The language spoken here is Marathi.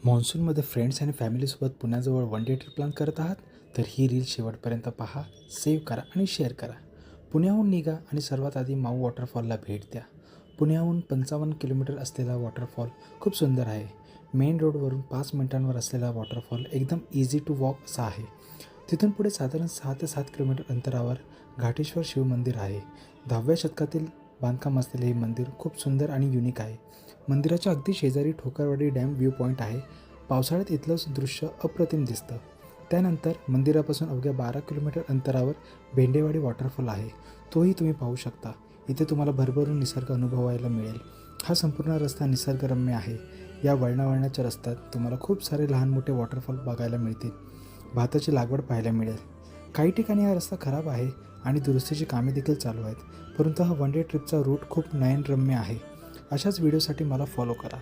मान्सूनमध्ये फ्रेंड्स आणि फॅमिलीसोबत पुण्याजवळ वन डे ट्रिप प्लॅन करत आहात तर ही रील शेवटपर्यंत पहा, सेव्ह करा आणि शेअर करा. पुण्याहून निघा आणि सर्वात आधी माऊ वॉटरफॉलला भेट द्या. पुण्याहून 55 किलोमीटर असलेला वॉटरफॉल खूप सुंदर आहे. मेन रोडवरून 5 मिनिटांवर असलेला वॉटरफॉल एकदम इझी टू वॉक असा आहे. तिथून पुढे साधारण 6 ते 7 किलोमीटर अंतरावर घाटेश्वर शिव मंदिर आहे. 10व्या शतकातील बांधकाम असलेले हे मंदिर खूप सुंदर आणि युनिक आहे. मंदिराच्या अगदी शेजारी ठोकरवाडी डॅम व्ह्यू पॉईंट आहे. पावसाळ्यात इथलं दृश्य अप्रतिम दिसतं. त्यानंतर मंदिरापासून अवघ्या 12 किलोमीटर अंतरावर भेंडेवाडी वॉटरफॉल आहे. तोही तुम्ही पाहू शकता. इथे तुम्हाला भरभरून निसर्ग अनुभवायला मिळेल. हा संपूर्ण रस्ता निसर्गरम्य आहे. या वळणावळणाच्या रस्त्यात तुम्हाला खूप सारे लहान मोठे वॉटरफॉल बघायला मिळतील. भाताची लागवड पाहायला मिळेल. काही ठिकाणी हा रस्ता खराब आहे आणि दुरुस्तीची कामे देखील चालू आहेत, परंतु हा वन डे ट्रिपचा रूट खूप नयनरम्य आहे. अशाच व्हिडिओसाठी मला फॉलो करा.